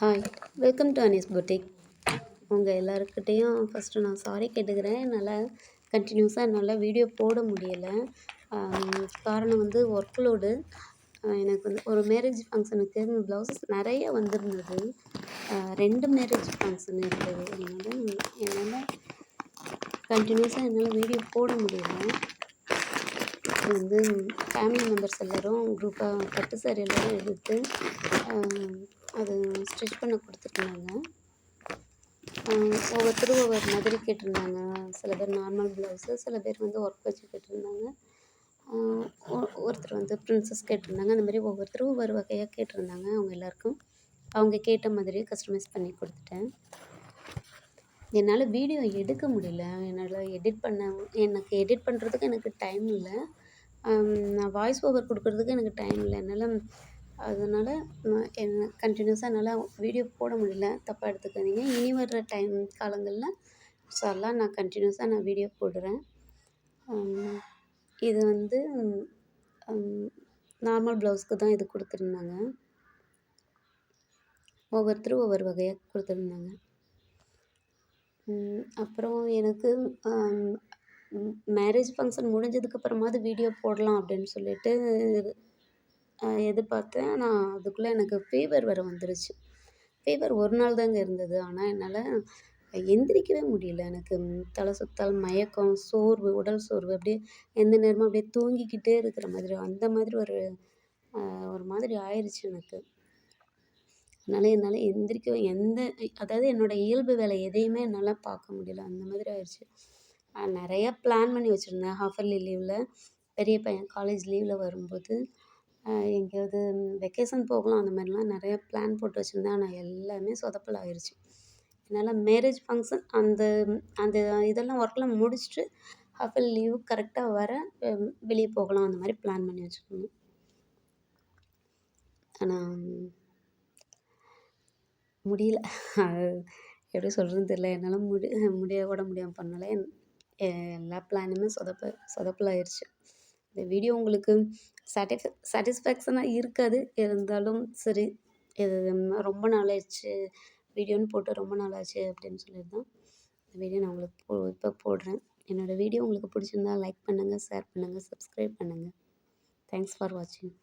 Hi, welcome to Anees boutique. உங்கள் எல்லாருக்கிட்டேயும் first நான் சாரி கேட்டுக்கிறேன். என்னால் கண்டினியூஸாக என்னால் வீடியோ போட முடியலை. காரணம் வந்து ஒர்க் லோடு. எனக்கு வந்து ஒரு மேரேஜ் ஃபங்க்ஷனுக்கு ப்ளவுசஸ் நிறைய வந்திருந்தது. 2 மேரேஜ் ஃபங்க்ஷன் இருந்தது. என்னால் கண்டினியூஸாக என்னால் வீடியோ போட முடியலை. இது வந்து ஃபேமிலி மெம்பர்ஸ் எல்லோரும் குரூப்பாக பட்டு சாரி எல்லோரும் எடுத்து அது ஸ்டிச் பண்ண கொடுத்துருந்தாங்க. ஒவ்வொருத்தரும் ஒவ்வொரு மாதிரி கேட்டிருந்தாங்க. சில பேர் நார்மல் ப்ளவுஸு, சில பேர் வந்து ஒர்க் வச்சு கேட்டிருந்தாங்க. ஒருத்தர் வந்து ப்ரின்சஸ் கேட்டிருந்தாங்க. அந்த மாதிரி ஒவ்வொருத்தரும் ஒவ்வொரு வகையாக கேட்டிருந்தாங்க. அவங்க எல்லாருக்கும் அவங்க கேட்ட மாதிரியே கஸ்டமைஸ் பண்ணி கொடுத்துட்டேன். என்னால் வீடியோ எடுக்க முடியல. என்னால் எனக்கு எடிட் பண்ணுறதுக்கு எனக்கு டைம் இல்லை. நான் வாய்ஸ் ஓவர் கொடுக்குறதுக்கு எனக்கு டைம் இல்லை. அதனால் என்ன கண்டினியூஸாக என்னால் வீடியோ போட முடியல. தப்பாக எடுத்துக்காதீங்க. இனி வர்ற காலங்களில் இன்ஷாஅல்லாஹ் நான் கண்டினியூஸாக வீடியோ போடுறேன். இது வந்து நார்மல் ப்ளவுஸ்க்கு தான் இது கொடுத்துருந்தாங்க. ஒவ்வொருத்தரும் ஒவ்வொரு வகையாக கொடுத்துருந்தாங்க. அப்புறம் எனக்கு மேரேஜ் ஃபங்க்ஷன் முடிஞ்சதுக்கப்புறமாவது வீடியோ போடலாம் அப்படின்னு சொல்லிட்டு எதிர்பார்த்தேன். ஆனால் அதுக்குள்ளே எனக்கு ஃபீவர் வேறு வந்துருச்சு. ஃபீவர் ஒரு நாள் தாங்க இருந்தது. ஆனால் என்னால் எந்திரிக்கவே முடியல. எனக்கு தலை சுத்தல், மயக்கம், சோர்வு, உடல் சோர்வு, அப்படியே எந்த நேரமும் அப்படியே தூங்கிக்கிட்டே இருக்கிற மாதிரி, அந்த மாதிரி ஒரு மாதிரி ஆயிடுச்சு எனக்கு. அதனால் என்னால் அதாவது என்னோடய இயல்பு வேலை எதையுமே என்னால் பார்க்க முடியல. அந்த மாதிரி ஆயிடுச்சு. நிறையா பிளான் பண்ணி வச்சுருந்தேன். ஹாஃப் இயர்லி லீவில் பெரிய பையன் காலேஜ் லீவில் வரும்போது எங்கேயாவது வெக்கேஷன் போகலாம், அந்த மாதிரிலாம் நிறையா பிளான் போட்டு வச்சுருந்தேன். ஆனால் எல்லாமே சொதப்பல் ஆயிடுச்சு. என்னால் மேரேஜ் ஃபங்க்ஷன் அந்த இதெல்லாம் ஒர்க்லாம் முடிச்சுட்டு ஹாஃப் இயர்லி லீவு கரெக்டாக வர வெளியே போகலாம், அந்த மாதிரி பிளான் பண்ணி வச்சுருந்தேன். ஆனால் முடியல. எப்படி சொல்கிறதுன்னு தெரியல. என்னால் முடியாமல் பண்ணல. எல்லா பிளானுமே சொதப்பலாயிருச்சு. இந்த வீடியோ உங்களுக்கு சாட்டிஸ்ஃபேக்ஷனாக இருக்காது. இருந்தாலும் சரி, இது ரொம்ப நாளாச்சு வீடியோன்னு போட்டு ரொம்ப நாளாச்சு அப்படின்னு சொல்லிட்டு தான் இந்த வீடியோ நான் உங்களுக்கு இப்போ போடுறேன். என்னோடய வீடியோ உங்களுக்கு பிடிச்சிருந்தா லைக் பண்ணுங்கள், ஷேர் பண்ணுங்கள், சப்ஸ்கிரைப் பண்ணுங்கள். தேங்க்ஸ் ஃபார் வாட்சிங்.